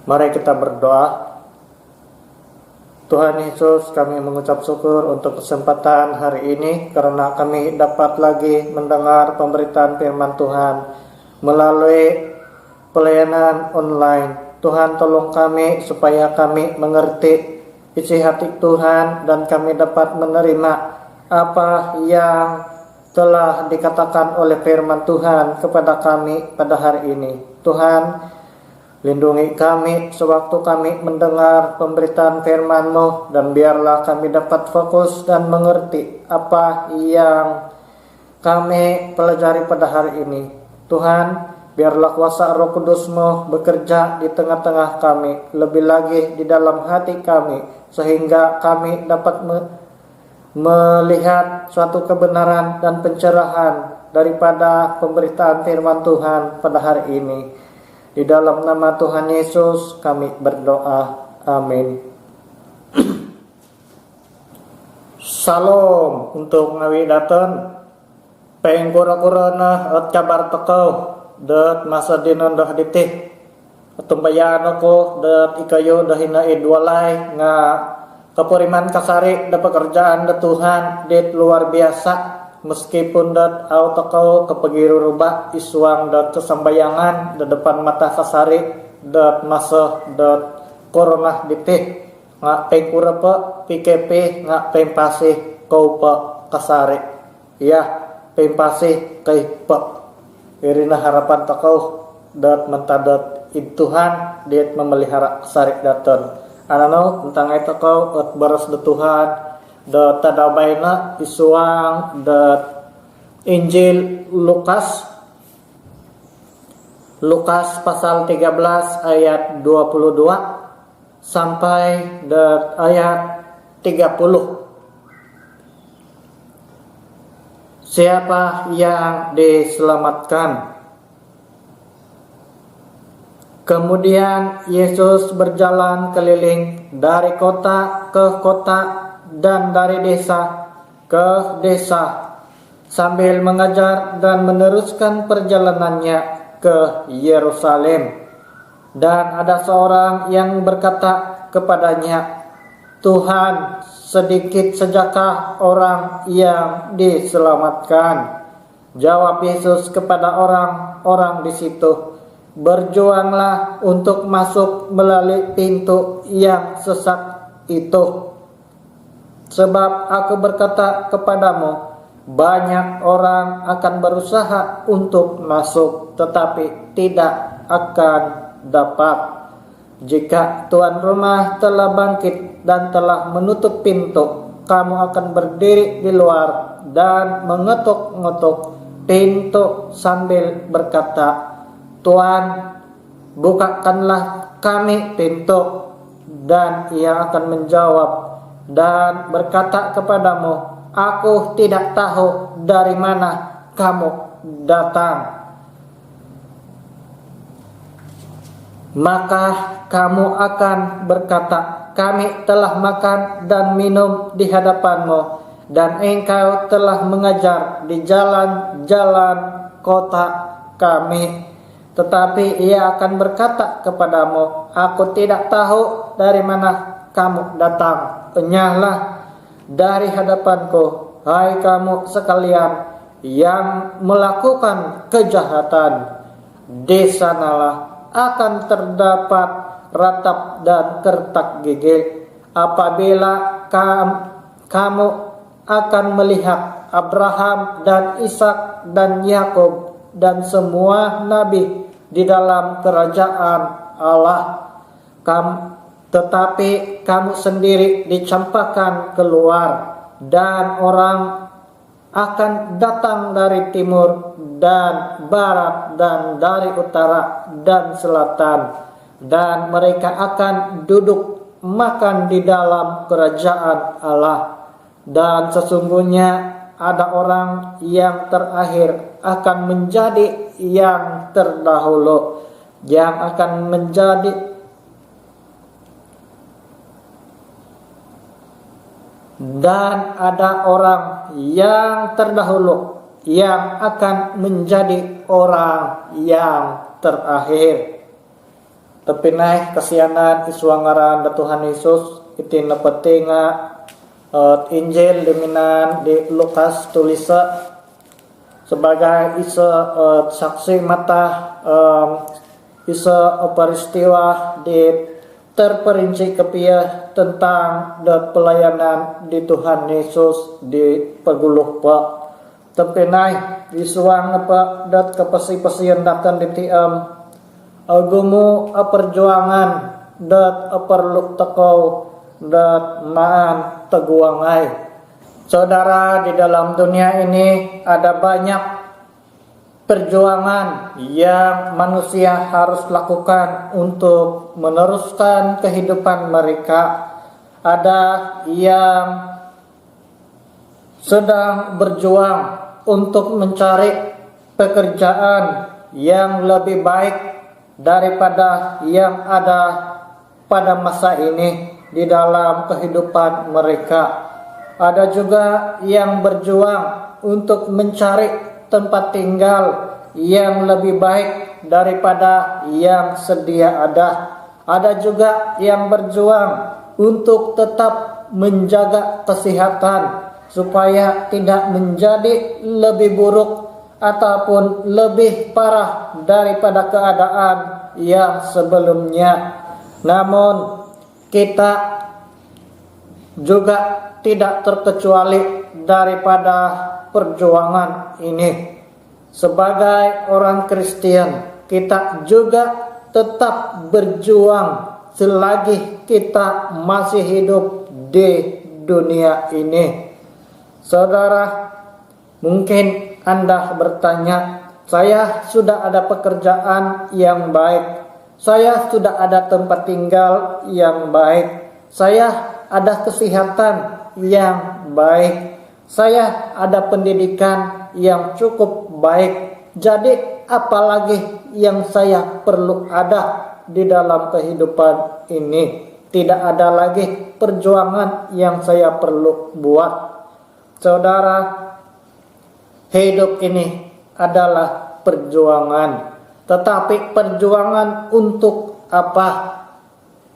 Mari kita berdoa. Tuhan Yesus, kami mengucap syukur untuk kesempatan hari ini karena kami dapat lagi mendengar pemberitaan firman Tuhan melalui pelayanan online. Tuhan, tolong kami supaya kami mengerti isi hati Tuhan dan kami dapat menerima apa yang telah dikatakan oleh firman Tuhan kepada kami pada hari ini. Tuhan, lindungi kami sewaktu kami mendengar pemberitaan firman-Mu, dan biarlah kami dapat fokus dan mengerti apa yang kami pelajari pada hari ini. Tuhan, biarlah kuasa Roh Kudus-Mu bekerja di tengah-tengah kami, lebih lagi di dalam hati kami, sehingga kami dapat melihat suatu kebenaran dan pencerahan daripada pemberitaan firman Tuhan pada hari ini. Di dalam nama Tuhan Yesus kami berdoa. Amin. Salam untuk ngawi daten. Peng kura-kurana at kabar teko dat masa dinon dah ditih. Tumbayan ako dat ikayo dahina idwalay nga kapuriman kasari da pekerjaan da Tuhan dit luar biasa. Meskipun dat autakau kepegiruruba isuang dat kesambayangan da depan mata kasari dat masa dat corona ditih nga pengkura pa PKP nga pempasih kau pa kasari ya pempasih kay pa irina harapan takau dat mentadat Tuhan dit memelihara kasari daton anano tentang itu kau at baras da Tuhan da tadabayna isuang da Injil Lukas pasal 13 ayat 22 sampai da ayat 30. Siapa yang diselamatkan? Kemudian Yesus berjalan keliling dari kota ke kota dan dari desa ke desa sambil mengajar dan meneruskan perjalanannya ke Yerusalem. Dan ada seorang yang berkata kepadanya, "Tuhan, sedikit sajakah orang yang diselamatkan?" Jawab Yesus kepada orang-orang di situ, "Berjuanglah untuk masuk melalui pintu yang sesat itu. Sebab aku berkata kepadamu, banyak orang akan berusaha untuk masuk, tetapi tidak akan dapat. Jika tuan rumah telah bangkit dan telah menutup pintu, kamu akan berdiri di luar dan mengetuk-ngetuk pintu sambil berkata, 'Tuan, bukakanlah kami pintu.' Dan ia akan menjawab dan berkata kepadamu, 'Aku tidak tahu dari mana kamu datang.' Maka kamu akan berkata, 'Kami telah makan dan minum di hadapanmu, dan engkau telah mengajar di jalan-jalan kota kami.' Tetapi ia akan berkata kepadamu, 'Aku tidak tahu dari mana kamu datang. Enyahlah dari hadapanku, hai kamu sekalian yang melakukan kejahatan. Di sanalah akan terdapat ratap dan kertak gigi apabila kamu akan melihat Abraham dan Ishak dan Yakub dan semua nabi di dalam kerajaan Allah. Tetapi kamu sendiri dicampakkan keluar, dan orang akan datang dari timur dan barat dan dari utara dan selatan, dan mereka akan duduk makan di dalam kerajaan Allah. Dan sesungguhnya ada orang yang terakhir akan menjadi yang terdahulu, yang akan menjadi dan ada orang yang terdahulu yang akan menjadi orang yang terakhir. Tapi naik kasianan iswangaran da Tuhan Yesus iti nepetinga Injil diminan di Lukas tulisa sebagai isa saksi mata isa peristiwa di terperinci kepia tentang pelayanan di Tuhan Yesus di paguluh pa. Tapi naik isuang apa dat kepasi-pasian dakan di tiam agumu perjuangan dat perlu tekau dat maan teguangai. Saudara, di dalam dunia ini ada banyak perjuangan yang manusia harus lakukan untuk meneruskan kehidupan mereka. Ada yang sedang berjuang untuk mencari pekerjaan yang lebih baik daripada yang ada pada masa ini di dalam kehidupan mereka. Ada juga yang berjuang untuk mencari tempat tinggal yang lebih baik daripada yang sedia ada. Ada juga yang berjuang untuk tetap menjaga kesehatan supaya tidak menjadi lebih buruk ataupun lebih parah daripada keadaan yang sebelumnya. Namun kita juga tidak terkecuali daripada perjuangan ini. Sebagai orang Kristen, kita juga tetap berjuang selagi kita masih hidup di dunia ini. Saudara, mungkin Anda bertanya, saya sudah ada pekerjaan yang baik, saya sudah ada tempat tinggal yang baik, saya ada kesehatan yang baik, saya ada pendidikan yang cukup baik. Jadi apalagi yang saya perlu ada di dalam kehidupan ini? Tidak ada lagi perjuangan yang saya perlu buat. Saudara, hidup ini adalah perjuangan. Tetapi perjuangan untuk apa?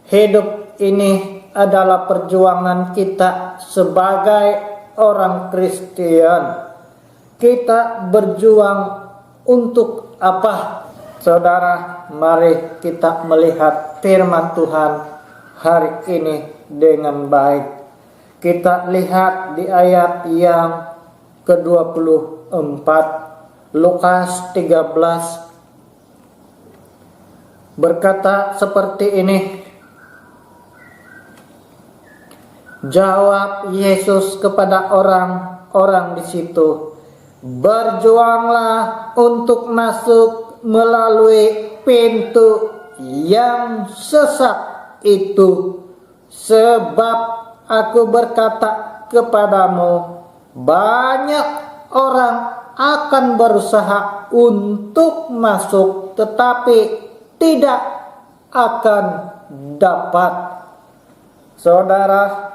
Hidup ini adalah perjuangan kita sebagai orang Kristen. Kita berjuang untuk apa? Saudara, mari kita melihat firman Tuhan hari ini dengan baik. Kita lihat di ayat yang ke-24, Lukas 13 berkata seperti ini. Jawab Yesus kepada orang-orang di situ, berjuanglah untuk masuk melalui pintu yang sesak itu, sebab aku berkata kepadamu, banyak orang akan berusaha untuk masuk, tetapi tidak akan dapat. Saudara,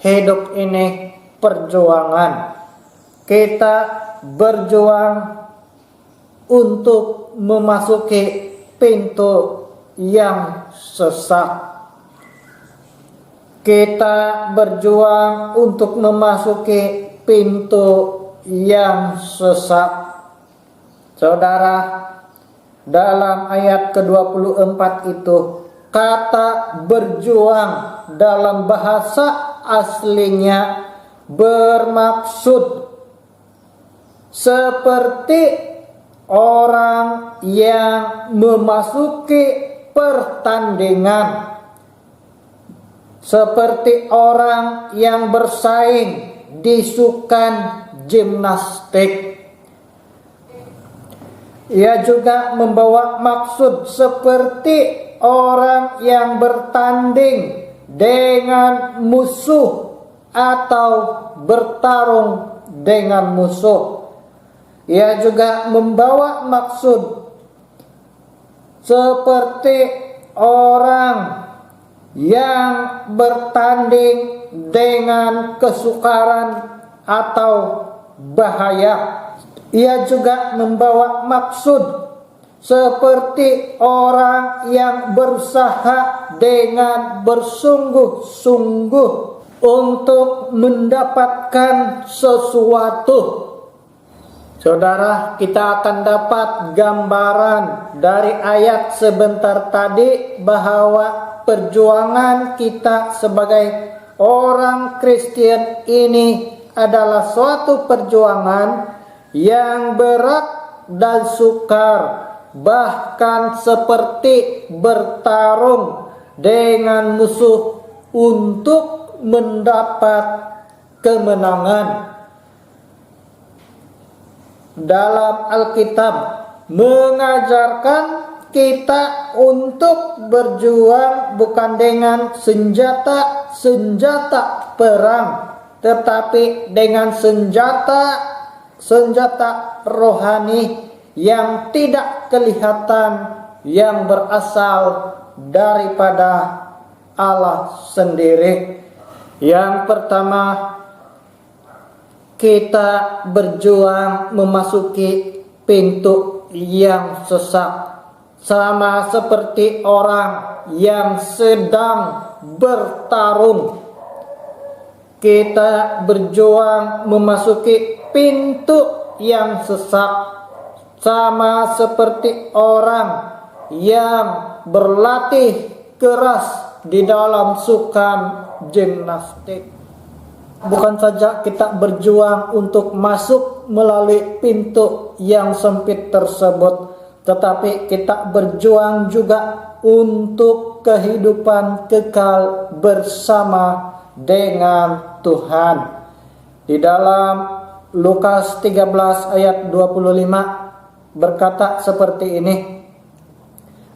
hidup ini perjuangan. Kita berjuang untuk memasuki pintu yang sesak. Kita berjuang untuk memasuki pintu yang sesak. Saudara, dalam ayat ke-24 itu, kata berjuang dalam bahasa aslinya bermaksud seperti orang yang memasuki pertandingan, seperti orang yang bersaing di sukan gimnastik. Ia juga membawa maksud seperti orang yang bertanding dengan musuh atau bertarung dengan musuh. Ia juga membawa maksud seperti orang yang bertanding dengan kesukaran atau bahaya. Ia juga membawa maksud seperti orang yang berusaha dengan bersungguh-sungguh untuk mendapatkan sesuatu. Saudara, kita akan dapat gambaran dari ayat sebentar tadi bahwa perjuangan kita sebagai orang Kristen ini adalah suatu perjuangan yang berat dan sukar, bahkan seperti bertarung dengan musuh untuk mendapat kemenangan. Dalam Alkitab mengajarkan kita untuk berjuang bukan dengan senjata perang, tetapi dengan senjata rohani yang tidak kelihatan, yang berasal daripada Allah sendiri. Yang pertama, kita berjuang memasuki pintu yang sesat, sama seperti orang yang sedang bertarung. Kita berjuang memasuki pintu yang sesat, sama seperti orang yang berlatih keras di dalam sukan gimnastik. Bukan saja kita berjuang untuk masuk melalui pintu yang sempit tersebut, tetapi kita berjuang juga untuk kehidupan kekal bersama dengan Tuhan. Di dalam Lukas 13 ayat 25 berkata seperti ini: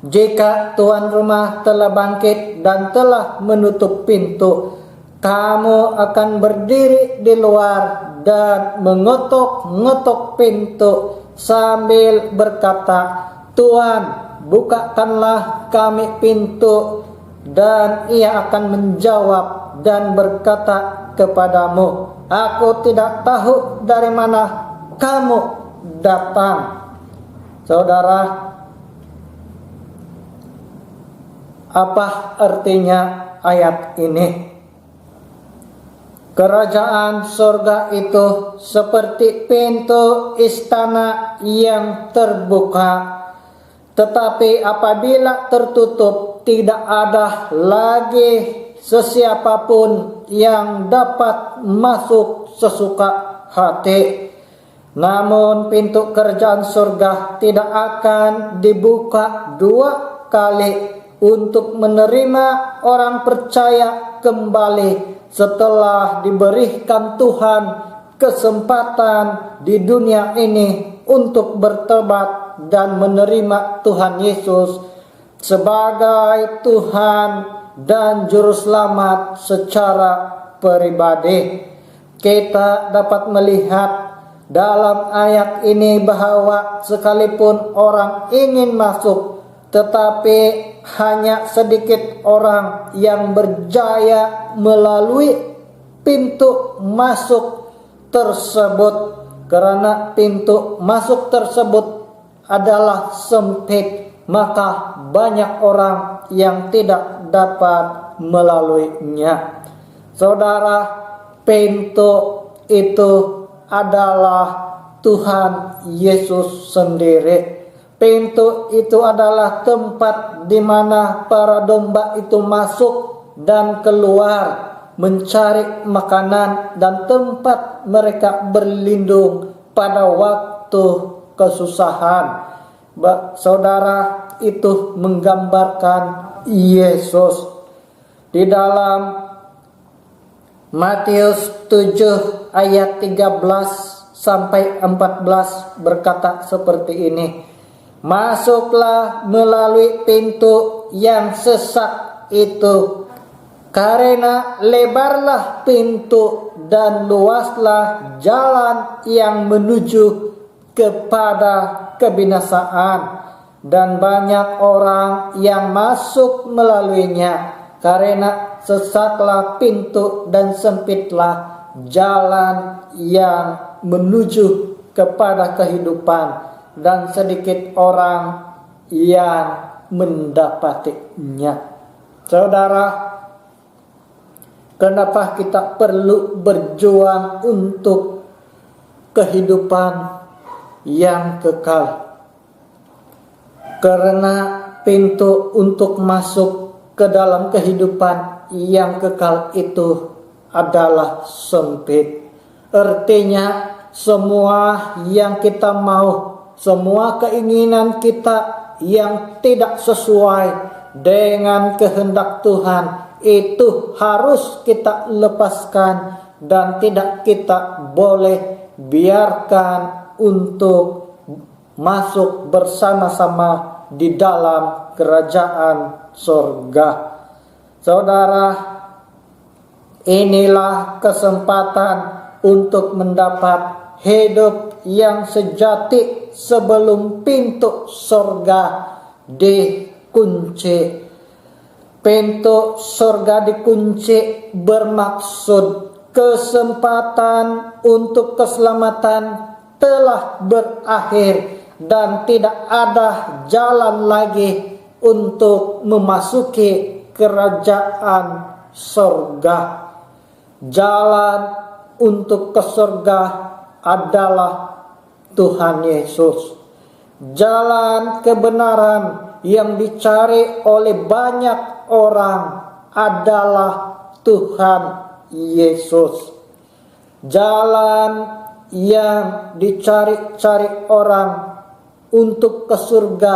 jika tuan rumah telah bangkit dan telah menutup pintu, kamu akan berdiri di luar dan mengetuk-ngetuk pintu sambil berkata, Tuan, bukakanlah kami pintu. Dan ia akan menjawab dan berkata kepadamu, aku tidak tahu dari mana kamu datang. Saudara, apa artinya ayat ini? Kerajaan surga itu seperti pintu istana yang terbuka, tetapi apabila tertutup, tidak ada lagi sesiapapun yang dapat masuk sesuka hati. Namun pintu kerajaan surga tidak akan dibuka dua kali untuk menerima orang percaya kembali setelah diberikan Tuhan kesempatan di dunia ini untuk bertobat dan menerima Tuhan Yesus sebagai Tuhan dan Juru Selamat secara pribadi. Kita dapat melihat dalam ayat ini bahwa sekalipun orang ingin masuk, tetapi hanya sedikit orang yang berjaya melalui pintu masuk tersebut, karena pintu masuk tersebut adalah sempit, maka banyak orang yang tidak dapat melaluinya. Saudara, pintu itu adalah Tuhan Yesus sendiri. Pintu itu adalah tempat di mana para domba itu masuk dan keluar mencari makanan dan tempat mereka berlindung pada waktu kesusahan. Saudara, itu menggambarkan Yesus. Di dalam Matius 7 ayat 13 sampai 14 berkata seperti ini: masuklah melalui pintu yang sesat itu, karena lebarlah pintu dan luaslah jalan yang menuju kepada kebinasaan, dan banyak orang yang masuk melaluinya. Karena sesatlah pintu dan sempitlah jalan yang menuju kepada kehidupan, dan sedikit orang yang mendapatinya. Saudara, kenapa kita perlu berjuang untuk kehidupan yang kekal? Karena pintu untuk masuk ke dalam kehidupan yang kekal itu adalah sempit. Artinya semua yang kita mau, semua keinginan kita yang tidak sesuai dengan kehendak Tuhan itu harus kita lepaskan dan tidak kita boleh biarkan untuk masuk bersama-sama di dalam kerajaan surga. Saudara, inilah kesempatan untuk mendapat hidup yang sejati sebelum pintu surga dikunci. Pintu surga dikunci bermaksud kesempatan untuk keselamatan telah berakhir dan tidak ada jalan lagi untuk memasuki kerajaan surga. Jalan untuk ke surga adalah Tuhan Yesus. Jalan kebenaran yang dicari oleh banyak orang adalah Tuhan Yesus. Jalan yang dicari-cari orang untuk ke surga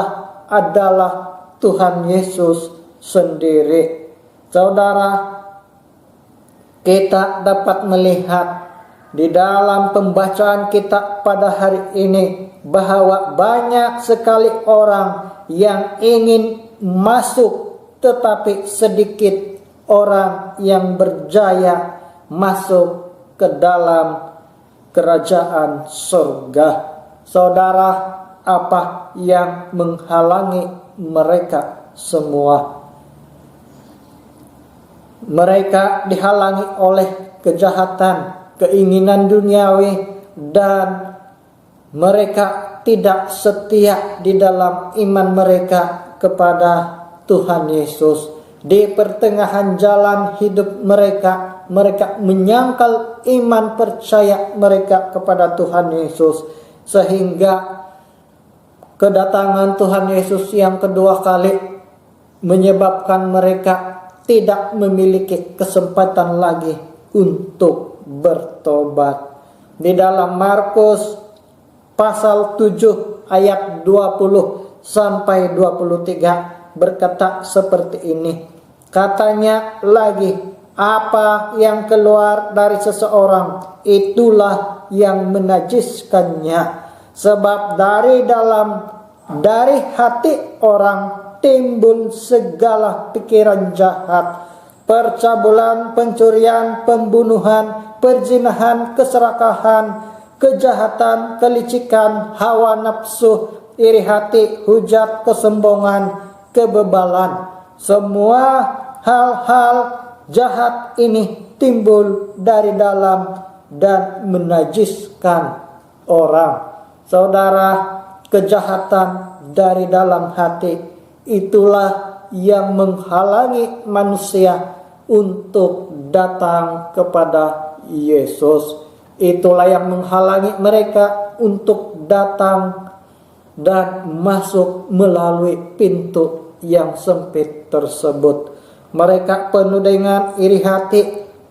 adalah Tuhan Yesus sendiri. Saudara, kita dapat melihat di dalam pembacaan kita pada hari ini bahwa banyak sekali orang yang ingin masuk, tetapi sedikit orang yang berjaya masuk ke dalam kerajaan surga. Saudara, apa yang menghalangi mereka semua? Mereka dihalangi oleh kejahatan, keinginan duniawi, dan mereka tidak setia di dalam iman mereka kepada Tuhan Yesus. Di pertengahan jalan hidup mereka, mereka menyangkal iman percaya mereka kepada Tuhan Yesus, sehingga kedatangan Tuhan Yesus yang kedua kali menyebabkan mereka tidak memiliki kesempatan lagi untuk bertobat. Di dalam Markus pasal 7 ayat 20 sampai 23 berkata seperti ini. Katanya lagi, apa yang keluar dari seseorang itulah yang menajiskannya. Sebab dari hati orang timbul segala pikiran jahat, percabulan, pencurian, pembunuhan, perzinahan, keserakahan, kejahatan, kelicikan, hawa nafsu, iri hati, hujat, kesombongan, kebebalan. Semua hal-hal jahat ini timbul dari dalam dan menajiskan orang. Saudara, kejahatan dari dalam hati itulah yang menghalangi manusia untuk datang kepada Yesus. Itulah yang menghalangi mereka untuk datang dan masuk melalui pintu yang sempit tersebut. Mereka penuh dengan iri hati,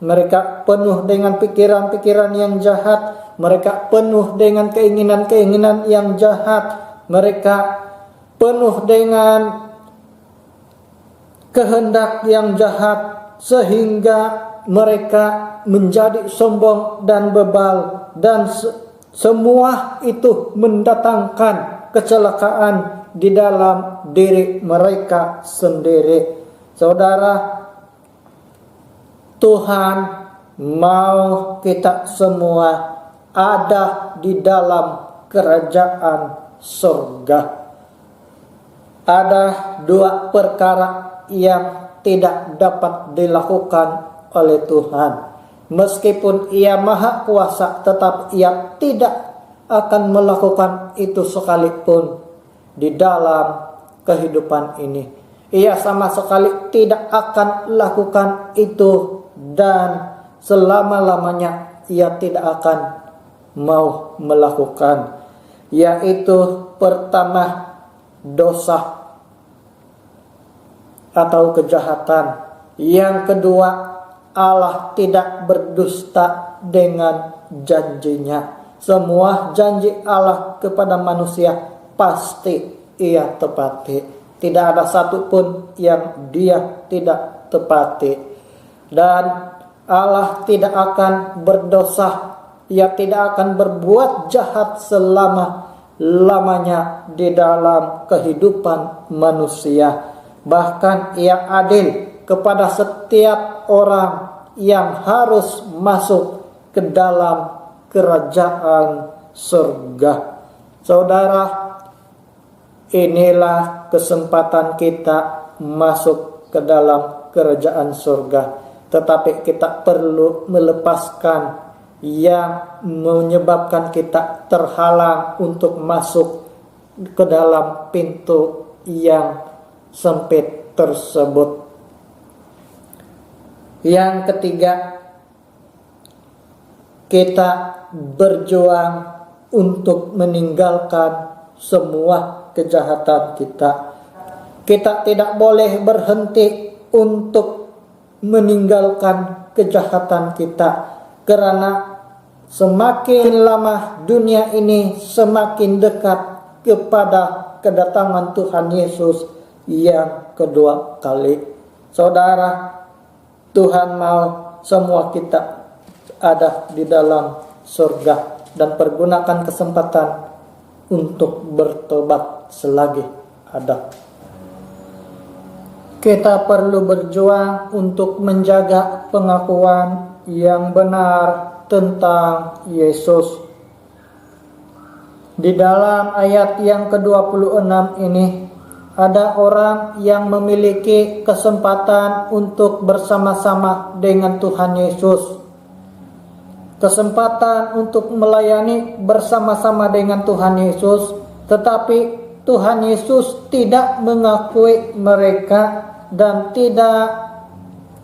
mereka penuh dengan pikiran-pikiran yang jahat, mereka penuh dengan keinginan-keinginan yang jahat, mereka penuh dengan kehendak yang jahat, sehingga mereka menjadi sombong dan bebal, dan semua itu mendatangkan kecelakaan di dalam diri mereka sendiri. Saudara, Tuhan mau kita semua ada di dalam kerajaan surga. Ada dua perkara yang tidak dapat dilakukan oleh Tuhan. Meskipun Ia Maha Kuasa, tetap Ia tidak akan melakukan itu sekalipun di dalam kehidupan ini. Ia sama sekali tidak akan lakukan itu, dan selama-lamanya ia tidak akan mau melakukan. Yaitu pertama, dosa atau kejahatan. Yang kedua, Allah tidak berdusta dengan janjinya. Semua janji Allah kepada manusia pasti ia tepati. Tidak ada satupun yang dia tidak tepati. Dan Allah tidak akan berdosa. Ia tidak akan berbuat jahat selama-lamanya di dalam kehidupan manusia. Bahkan ia adil kepada setiap orang yang harus masuk ke dalam kerajaan surga. Saudara, inilah kesempatan kita masuk ke dalam kerajaan surga. Tetapi kita perlu melepaskan yang menyebabkan kita terhalang untuk masuk ke dalam pintu yang sempit tersebut. Yang ketiga, kita berjuang untuk meninggalkan semua kejahatan kita. Kita tidak boleh berhenti untuk meninggalkan kejahatan kita, karena semakin lama dunia ini semakin dekat kepada kedatangan Tuhan Yesus yang kedua kali. Saudara, Tuhan mau semua kita ada di dalam surga, dan pergunakan kesempatan untuk bertobat selagi ada. Kita perlu berjuang untuk menjaga pengakuan yang benar tentang Yesus. Di dalam ayat yang ke-26 ini, ada orang yang memiliki kesempatan untuk bersama-sama dengan Tuhan Yesus. Kesempatan untuk melayani bersama-sama dengan Tuhan Yesus, tetapi Tuhan Yesus tidak mengakui mereka dan tidak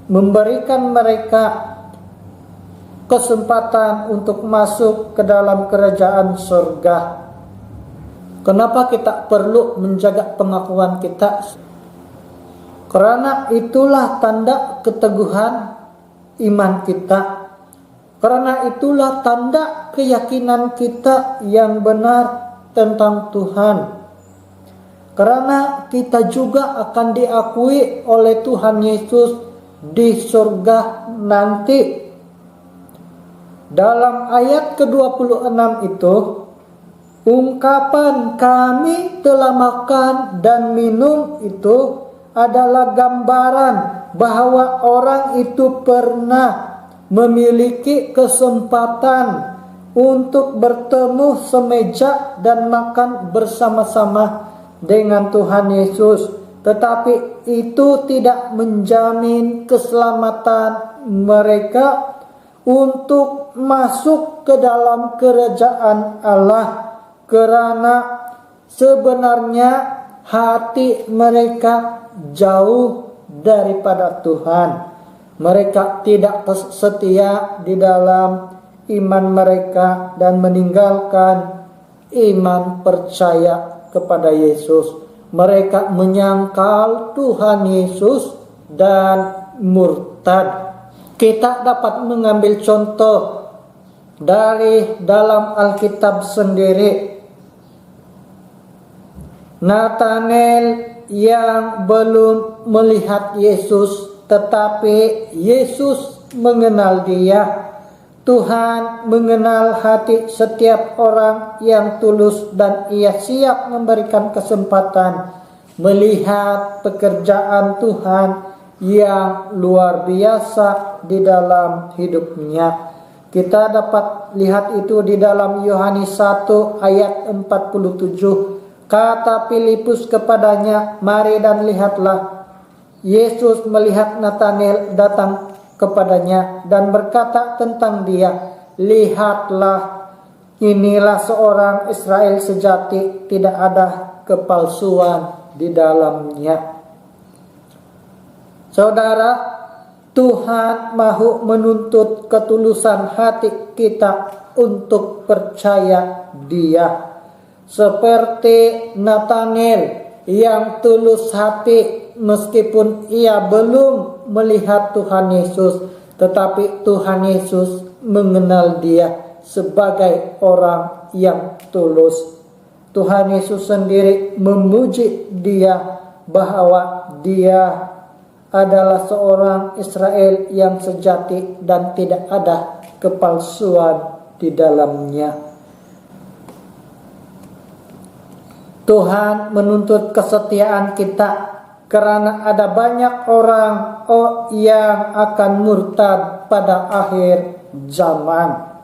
memberikan mereka kesempatan untuk masuk ke dalam kerajaan surga. Kenapa kita perlu menjaga pengakuan kita? Karena itulah tanda keteguhan iman kita. Karena itulah tanda keyakinan kita yang benar tentang Tuhan. Karena kita juga akan diakui oleh Tuhan Yesus di surga nanti. Dalam ayat ke-26 itu, ungkapan kami telah makan dan minum itu adalah gambaran bahwa orang itu pernah memiliki kesempatan untuk bertemu semeja dan makan bersama-sama dengan Tuhan Yesus. Tetapi itu tidak menjamin keselamatan mereka untuk masuk ke dalam kerajaan Allah, karena sebenarnya hati mereka jauh daripada Tuhan. Mereka tidak setia di dalam iman mereka dan meninggalkan iman percaya kepada Yesus. Mereka menyangkal Tuhan Yesus dan murtad. Kita dapat mengambil contoh dari dalam Alkitab sendiri. Nathanael yang belum melihat Yesus, tetapi Yesus mengenal dia. Tuhan mengenal hati setiap orang yang tulus, dan ia siap memberikan kesempatan melihat pekerjaan Tuhan yang luar biasa di dalam hidupnya. Kita dapat lihat itu di dalam Yohanes 1 ayat 47. Kata Filipus kepadanya, "Mari dan lihatlah." Yesus melihat Nathanael datang kepadanya dan berkata tentang dia, "Lihatlah, inilah seorang Israel sejati, tidak ada kepalsuan di dalamnya. Saudara, Tuhan mahu menuntut ketulusan hati kita untuk percaya Dia. Seperti Nathanael yang tulus hati meskipun ia belum melihat Tuhan Yesus, tetapi Tuhan Yesus mengenal dia sebagai orang yang tulus. Tuhan Yesus sendiri memuji dia bahwa dia adalah seorang Israel yang sejati dan tidak ada kepalsuan di dalamnya. Tuhan menuntut kesetiaan kita karena ada banyak orang yang akan murtad pada akhir zaman.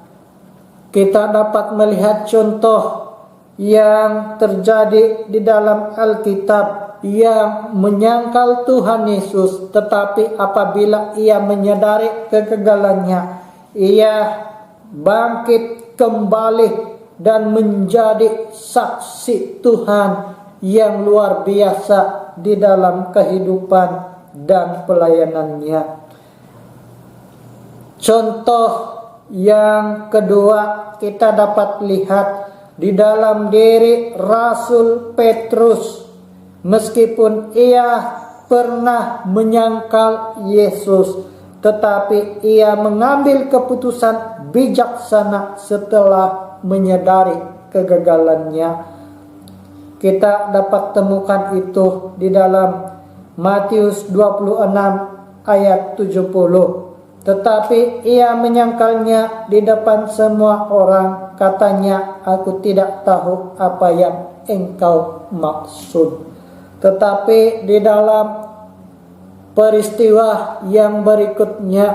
Kita dapat melihat contoh yang terjadi di dalam Alkitab yang menyangkal Tuhan Yesus, tetapi apabila ia menyadari kegagalannya, ia bangkit kembali dan menjadi saksi Tuhan yang luar biasa di dalam kehidupan dan pelayanannya. Contoh yang kedua kita dapat lihat di dalam diri Rasul Petrus. Meskipun ia pernah menyangkal Yesus, tetapi ia mengambil keputusan bijaksana setelah menyadari kegagalannya. Kita dapat temukan itu di dalam Matius 26 ayat 70. Tetapi ia menyangkalnya di depan semua orang, katanya, "Aku tidak tahu apa yang engkau maksud." Tetapi di dalam peristiwa yang berikutnya,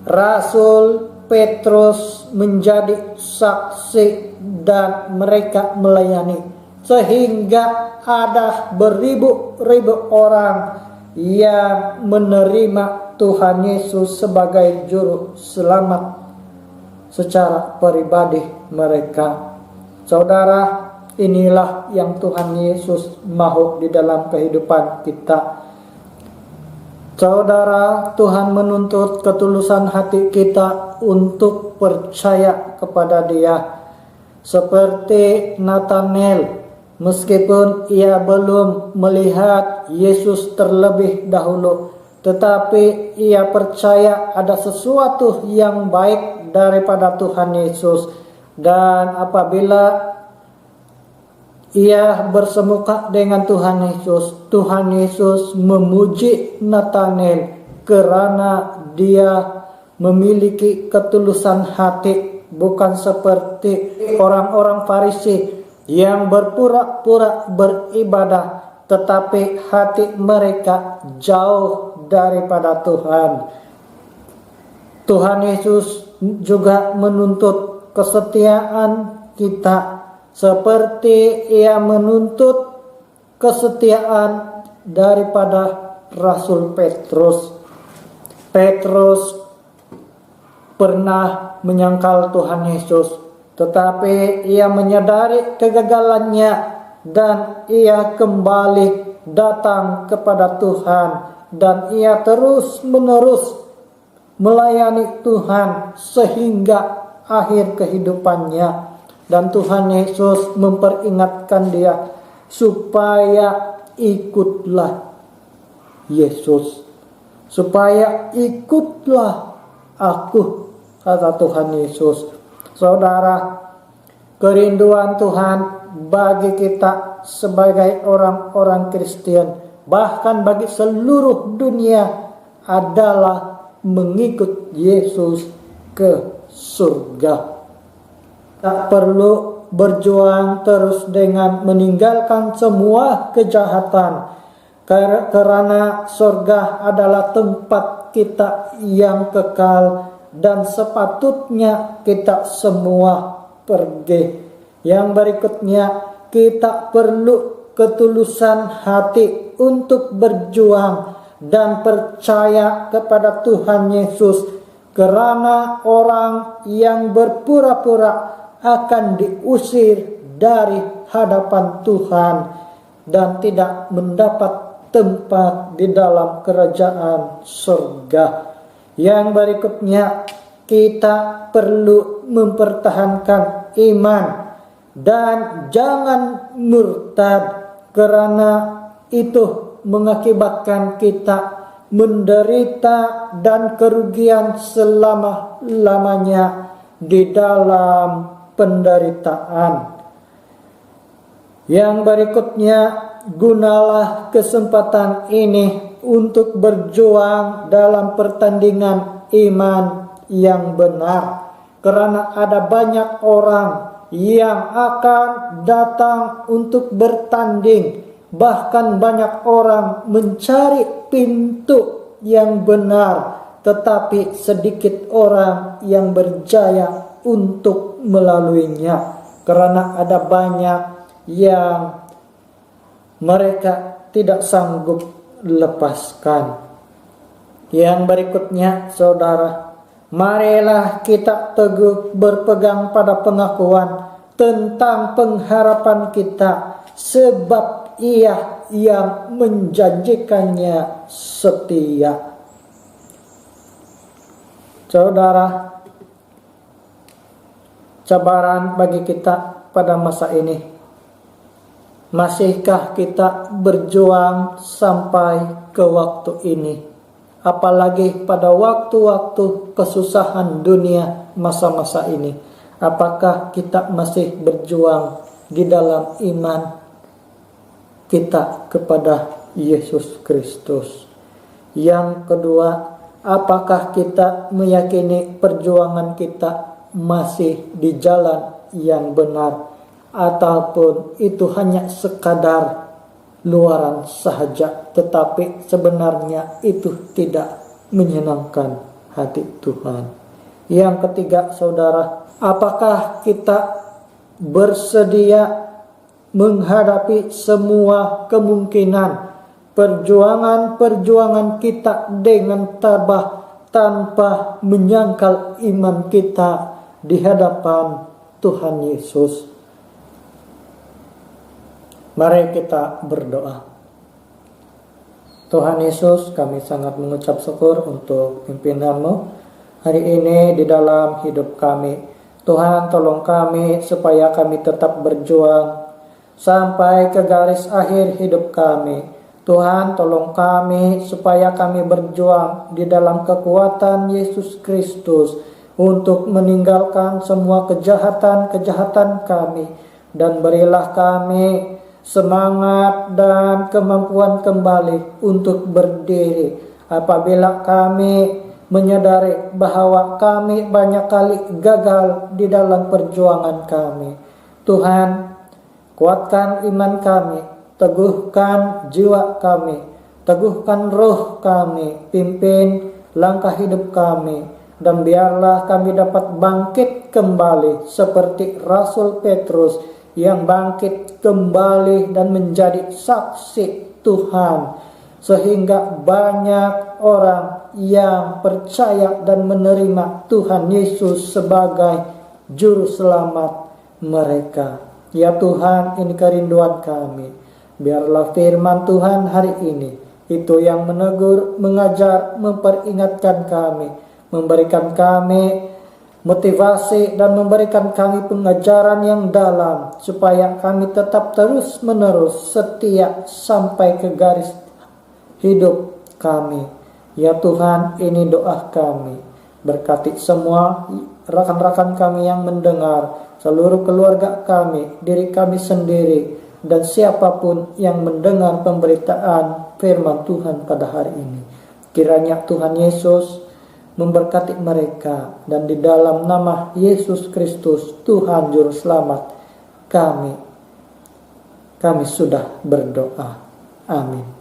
Rasul Petrus menjadi saksi dan mereka melayani, sehingga ada beribu-ribu orang yang menerima Tuhan Yesus sebagai juru selamat secara pribadi mereka. Saudara, inilah yang Tuhan Yesus mahu di dalam kehidupan kita. Saudara, Tuhan menuntut ketulusan hati kita untuk percaya kepada Dia. Seperti Nathanael, meskipun ia belum melihat Yesus terlebih dahulu, tetapi ia percaya ada sesuatu yang baik daripada Tuhan Yesus. Dan apabila ia bersemuka dengan Tuhan Yesus memuji Nathanael karena dia memiliki ketulusan hati, bukan seperti orang-orang Farisi yang berpura-pura beribadah, tetapi hati mereka jauh daripada Tuhan. Tuhan Yesus juga menuntut kesetiaan kita, seperti ia menuntut kesetiaan daripada Rasul Petrus. Petrus pernah menyangkal Tuhan Yesus, tetapi ia menyadari kegagalannya dan ia kembali datang kepada Tuhan, dan ia terus-menerus melayani Tuhan sehingga akhir kehidupannya. Dan Tuhan Yesus memperingatkan dia supaya ikutlah Yesus, supaya ikutlah aku, kata Tuhan Yesus. Saudara, kerinduan Tuhan bagi kita sebagai orang-orang Kristen, bahkan bagi seluruh dunia, adalah mengikut Yesus ke surga. Tak perlu berjuang terus dengan meninggalkan semua kejahatan, karena surga adalah tempat kita yang kekal dan sepatutnya kita semua pergi. Yang berikutnya, kita perlu ketulusan hati untuk berjuang dan percaya kepada Tuhan Yesus, karena orang yang berpura-pura akan diusir dari hadapan Tuhan, dan tidak mendapat tempat di dalam kerajaan surga. Yang berikutnya, kita perlu mempertahankan iman dan jangan murtad, karena itu mengakibatkan kita menderita dan kerugian selama-lamanya di dalam penderitaan. Yang berikutnya, gunalah kesempatan ini untuk berjuang dalam pertandingan iman yang benar, karena ada banyak orang yang akan datang untuk bertanding. Bahkan banyak orang mencari pintu yang benar, tetapi sedikit orang yang berjaya untuk melaluinya, karena ada banyak yang mereka tidak sanggup lepaskan. Yang berikutnya, saudara, marilah kita teguh berpegang pada pengakuan tentang pengharapan kita, sebab Ia yang menjanjikannya setia. Saudara, cabaran bagi kita pada masa ini, masihkah kita berjuang sampai ke waktu ini? Apalagi pada waktu-waktu kesusahan dunia masa-masa ini, apakah kita masih berjuang di dalam iman kita kepada Yesus Kristus? Yang kedua, apakah kita meyakini perjuangan kita masih di jalan yang benar, ataupun itu hanya sekadar luaran sahaja, tetapi sebenarnya itu tidak menyenangkan hati Tuhan? Yang ketiga, saudara, apakah kita bersedia menghadapi semua kemungkinan perjuangan-perjuangan kita dengan tabah, tanpa menyangkal iman kita di hadapan Tuhan Yesus? Mari kita berdoa. Tuhan Yesus, kami sangat mengucap syukur untuk pimpinan-Mu hari ini di dalam hidup kami. Tuhan, tolong kami supaya kami tetap berjuang sampai ke garis akhir hidup kami. Tuhan, tolong kami supaya kami berjuang di dalam kekuatan Yesus Kristus untuk meninggalkan semua kejahatan-kejahatan kami, dan berilah kami semangat dan kemampuan kembali untuk berdiri apabila kami menyadari bahwa kami banyak kali gagal di dalam perjuangan kami. Tuhan, kuatkan iman kami, teguhkan jiwa kami, teguhkan roh kami, pimpin langkah hidup kami, dan biarlah kami dapat bangkit kembali seperti Rasul Petrus yang bangkit kembali dan menjadi saksi Tuhan, sehingga banyak orang yang percaya dan menerima Tuhan Yesus sebagai juru selamat mereka. Ya Tuhan, ini kerinduan kami. Biarlah firman Tuhan hari ini itu yang menegur, mengajar, memperingatkan kami, memberikan kami motivasi dan memberikan kami pengajaran yang dalam, supaya kami tetap terus menerus setia sampai ke garis hidup kami. Ya Tuhan, ini doa kami. Berkati semua rakan-rakan kami yang mendengar, seluruh keluarga kami, diri kami sendiri, dan siapapun yang mendengar pemberitaan firman Tuhan pada hari ini. Kiranya Tuhan Yesus memberkati mereka, dan di dalam nama Yesus Kristus Tuhan Juru Selamat kami sudah berdoa. Amin.